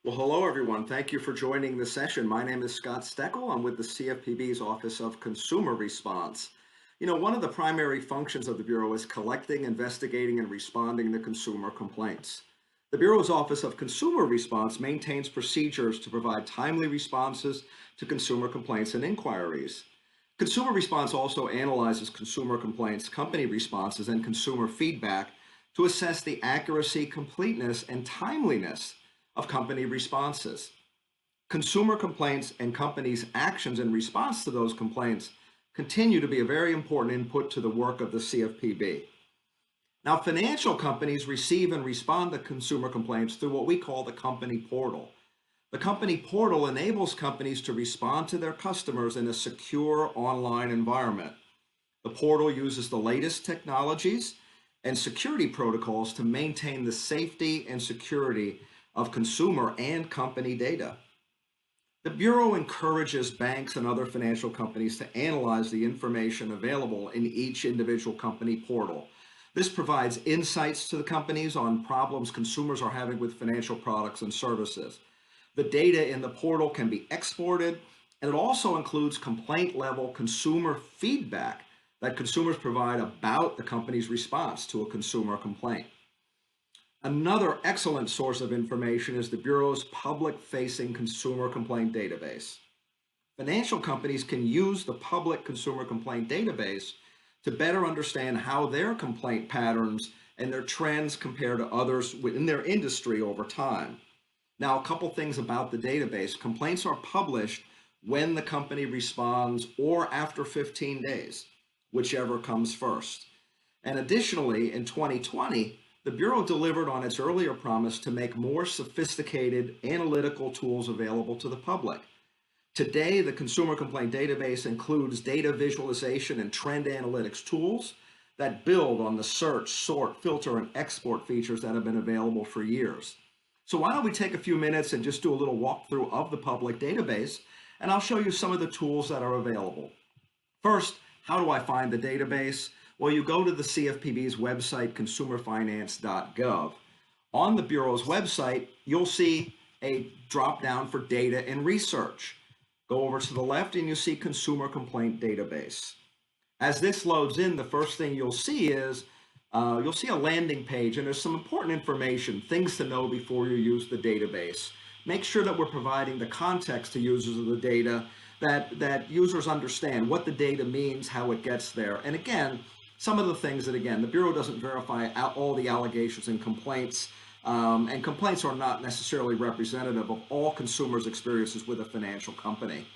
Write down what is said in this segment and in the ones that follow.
Well, hello, everyone. Thank you for joining the session. My name is Scott Steckel. I'm with the CFPB's Office of Consumer Response. One of the primary functions of the Bureau is collecting, investigating, and responding to consumer complaints. The Bureau's Office of Consumer Response maintains procedures to provide timely responses to consumer complaints and inquiries. Consumer Response also analyzes consumer complaints, company responses, and consumer feedback to assess the accuracy, completeness, and timeliness of company responses. Consumer complaints and companies' actions in response to those complaints continue to be a very important input to the work of the CFPB. Now, financial companies receive and respond to consumer complaints through what we call the company portal. The company portal enables companies to respond to their customers in a secure online environment. The portal uses the latest technologies and security protocols to maintain the safety and security of consumer and company data. The Bureau encourages banks and other financial companies to analyze the information available in each individual company portal. This provides insights to the companies on problems consumers are having with financial products and services. The data in the portal can be exported, and it also includes complaint-level consumer feedback that consumers provide about the company's response to a consumer complaint. Another excellent source of information is the Bureau's public-facing consumer complaint database. Financial companies can use the public consumer complaint database to better understand how their complaint patterns and their trends compare to others within their industry over time. Now, a couple things about the database. Complaints are published when the company responds or after 15 days, whichever comes first. And additionally, in 2020, the Bureau delivered on its earlier promise to make more sophisticated analytical tools available to the public. Today, the Consumer Complaint Database includes data visualization and trend analytics tools that build on the search, sort, filter, and export features that have been available for years. So why don't we take a few minutes and just do a little walkthrough of the public database, and I'll show you some of the tools that are available. First, how do I find the database? Well, you go to the CFPB's website, consumerfinance.gov. On the Bureau's website, you'll see a drop down for data and research. Go over to the left and you see Consumer Complaint Database. As this loads in, the first thing you'll see is you'll see a landing page, and there's some important information, things to know before you use the database. Make sure that we're providing the context to users of the data, that users understand what the data means, how it gets there. And again, some of the things that, the Bureau doesn't verify all the allegations and complaints are not necessarily representative of all consumers' experiences with a financial company.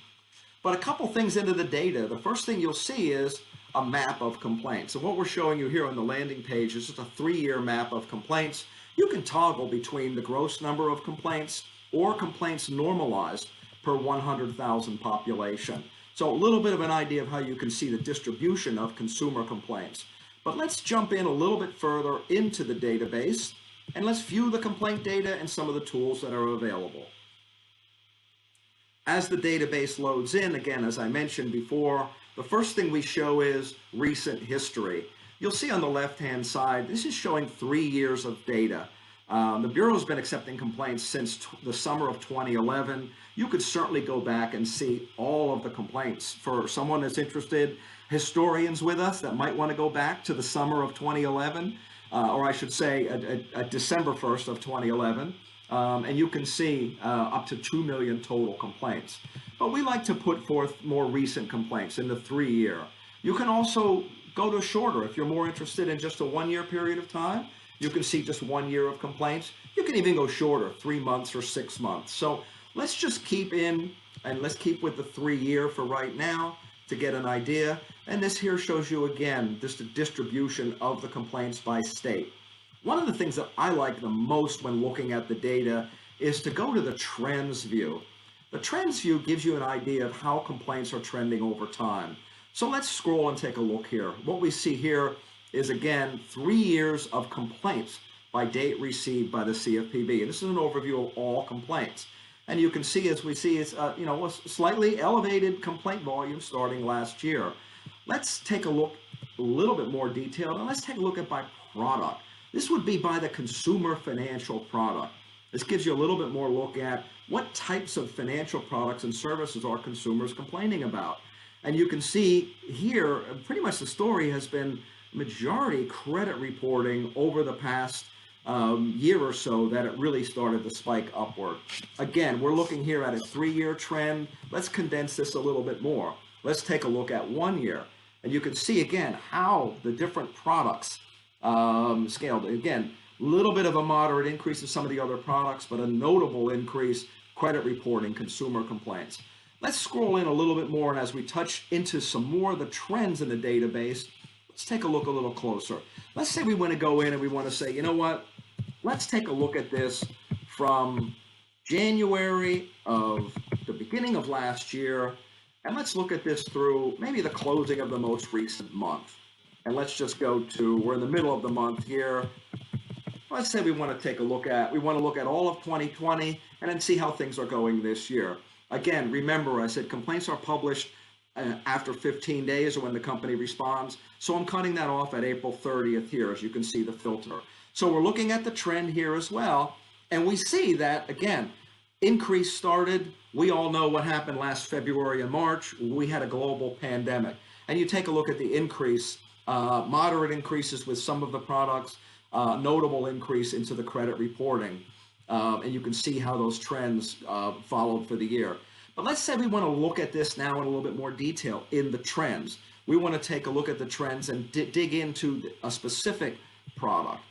But a couple things into the data. The first thing you'll see is a map of complaints. And what we're showing you here on the landing page is just a 3-year map of complaints. You can toggle between the gross number of complaints or complaints normalized per 100,000 population. So a little bit of an idea of how you can see the distribution of consumer complaints. But let's jump in a little bit further into the database and let's view the complaint data and some of the tools that are available. As the database loads in, again, as I mentioned before, the first thing we show is recent history. You'll see on the left-hand side, this is showing 3 years of data. The Bureau's been accepting complaints since the summer of 2011. You could certainly go back and see all of the complaints. For someone that's interested, historians with us that might want to go back to the summer of 2011, or I should say a December 1st of 2011, and you can see up to 2 million total complaints. But we like to put forth more recent complaints in the 3-year. You can also go to shorter if you're more interested in just a 1-year period of time. You can see just 1 year of complaints. You can even go shorter, 3 months or 6 months. So let's just keep with the 3-year for right now to get an idea. And this here shows you again, just the distribution of the complaints by state. One of the things that I like the most when looking at the data is to go to the trends view. The trends view gives you an idea of how complaints are trending over time. So let's scroll and take a look here. What we see here is again 3 years of complaints by date received by the CFPB. And this is an overview of all complaints. And you can see, as we see, it's a slightly elevated complaint volume starting last year. Let's take a look a little bit more detailed, and let's take a look at by product. This would be by the consumer financial product. This gives you a little bit more look at what types of financial products and services are consumers complaining about. And you can see here, pretty much the story has been majority credit reporting over the past year or so that it really started to spike upward. Again, we're looking here at a 3-year trend. Let's condense this a little bit more. Let's take a look at 1 year. And you can see again how the different products scaled. Again, a little bit of a moderate increase in some of the other products, but a notable increase credit reporting, consumer complaints. Let's scroll in a little bit more, and as we touch into some more of the trends in the database, let's take a look a little closer. Let's say we want to go in and we want to say, you know what, let's take a look at this from January of the beginning of last year, and let's look at this through maybe the closing of the most recent month. And let's just go to, we're in the middle of the month here. Let's say we want to take a look at, we want to look at all of 2020 and then see how things are going this year. Again, remember I said complaints are published after 15 days or when the company responds. So I'm cutting that off at April 30th here, as you can see the filter. So we're looking at the trend here as well. And we see that, again, increase started. We all know what happened last February and March. We had a global pandemic. And you take a look at the increase, moderate increases with some of the products, notable increase into the credit reporting. And you can see how those trends followed for the year. But let's say we want to look at this now in a little bit more detail in the trends. We want to take a look at the trends and dig into a specific product.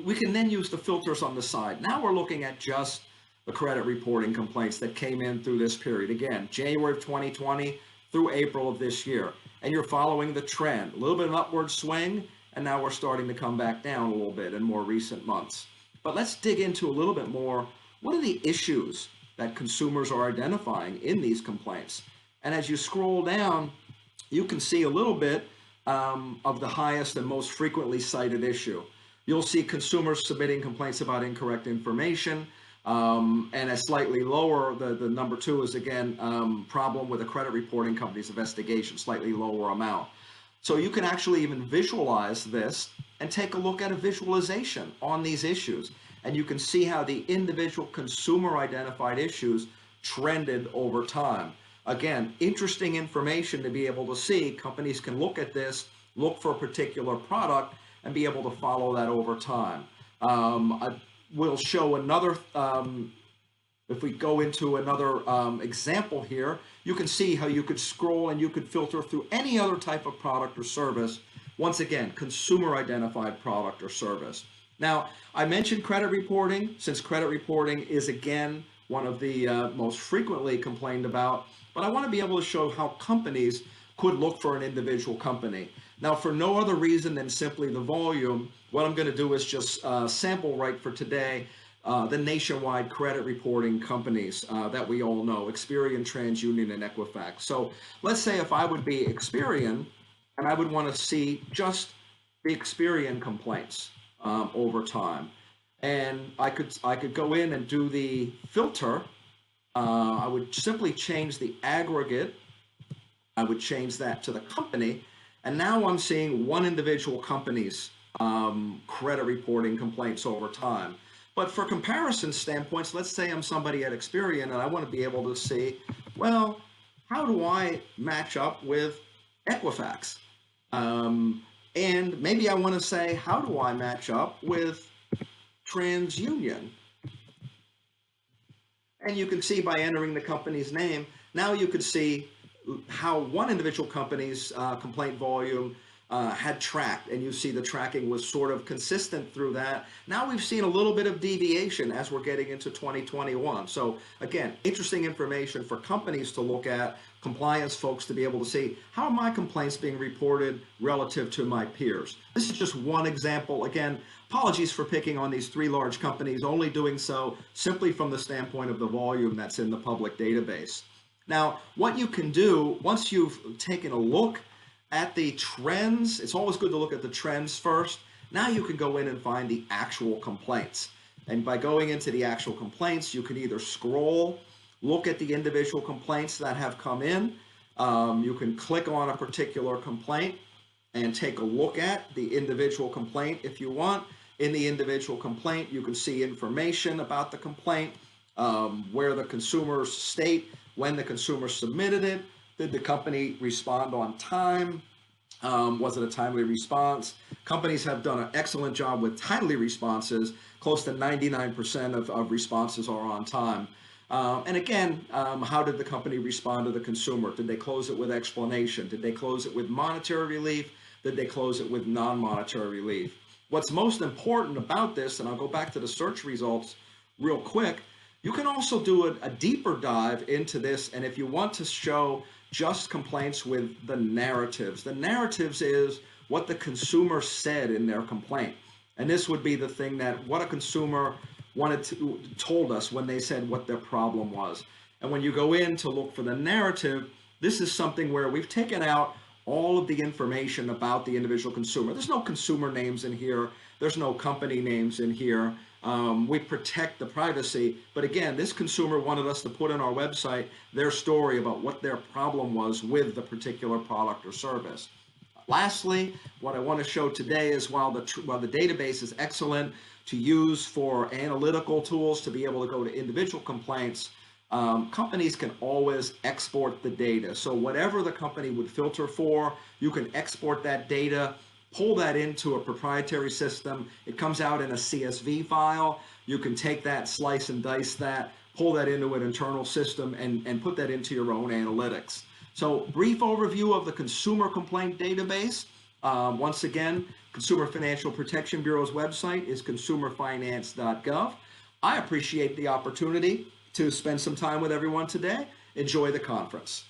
We can then use the filters on the side. Now we're looking at just the credit reporting complaints that came in through this period. Again, January of 2020 through April of this year. And you're following the trend. A little bit of an upward swing, and now we're starting to come back down a little bit in more recent months. But let's dig into a little bit more. What are the issues that consumers are identifying in these complaints? And as you scroll down, you can see a little bit of the highest and most frequently cited issue. You'll see consumers submitting complaints about incorrect information, and a slightly lower, the number 2 is again, problem with a credit reporting company's investigation, slightly lower amount. So you can actually even visualize this and take a look at a visualization on these issues. And you can see how the individual consumer identified issues trended over time. Again, interesting information to be able to see. Companies can look at this, look for a particular product, and be able to follow that over time. We'll show another, if we go into another example here, you can see how you could scroll and you could filter through any other type of product or service. Once again, consumer identified product or service. Now, I mentioned credit reporting, since credit reporting is again one of the most frequently complained about, but I want to be able to show how companies could look for an individual company. Now, for no other reason than simply the volume, what I'm going to do is just sample right for today the nationwide credit reporting companies that we all know, Experian, TransUnion, and Equifax. So let's say if I would be Experian and I would want to see just the Experian complaints over time. And I could go in and do the filter. I would simply change the aggregate. I would change that to the company. And now I'm seeing one individual company's credit reporting complaints over time. But for comparison standpoints, let's say I'm somebody at Experian and I want to be able to see, well, how do I match up with Equifax? And maybe I want to say, how do I match up with TransUnion? And you can see by entering the company's name, now you could see how one individual company's complaint volume had tracked, and you see the tracking was sort of consistent through that. Now we've seen a little bit of deviation as we're getting into 2021. So again, interesting information for companies to look at, compliance folks to be able to see, how are my complaints being reported relative to my peers? This is just one example. Again, apologies for picking on these 3 large companies, only doing so simply from the standpoint of the volume that's in the public database. Now, what you can do once you've taken a look at the trends, it's always good to look at the trends first. Now you can go in and find the actual complaints. And by going into the actual complaints, you can either scroll, look at the individual complaints that have come in. You can click on a particular complaint and take a look at the individual complaint if you want. in the individual complaint, you can see information about the complaint, where the consumer's state, when the consumer submitted it, did the company respond on time, was it a timely response? Companies have done an excellent job with timely responses. Close to 99% of responses are on time. And again, how did the company respond to the consumer? Did they close it with explanation? Did they close it with monetary relief? Did they close it with non-monetary relief? What's most important about this, and I'll go back to the search results real quick, you can also do a deeper dive into this, and if you want to show just complaints with the narratives is what the consumer said in their complaint. And this would be the thing that what a consumer told us when they said what their problem was. And when you go in to look for the narrative, this is something where we've taken out all of the information about the individual consumer. There's no consumer names in here. There's no company names in here. We protect the privacy, but again, this consumer wanted us to put on our website their story about what their problem was with the particular product or service. Lastly, what I want to show today is while the database is excellent to use for analytical tools to be able to go to individual complaints, companies can always export the data. So whatever the company would filter for, you can export that data, pull that into a proprietary system. It comes out in a CSV file. You can take that, slice and dice that, pull that into an internal system, and put that into your own analytics. So brief overview of the consumer complaint database. Once again, Consumer Financial Protection Bureau's website is consumerfinance.gov. I appreciate the opportunity to spend some time with everyone today. Enjoy the conference.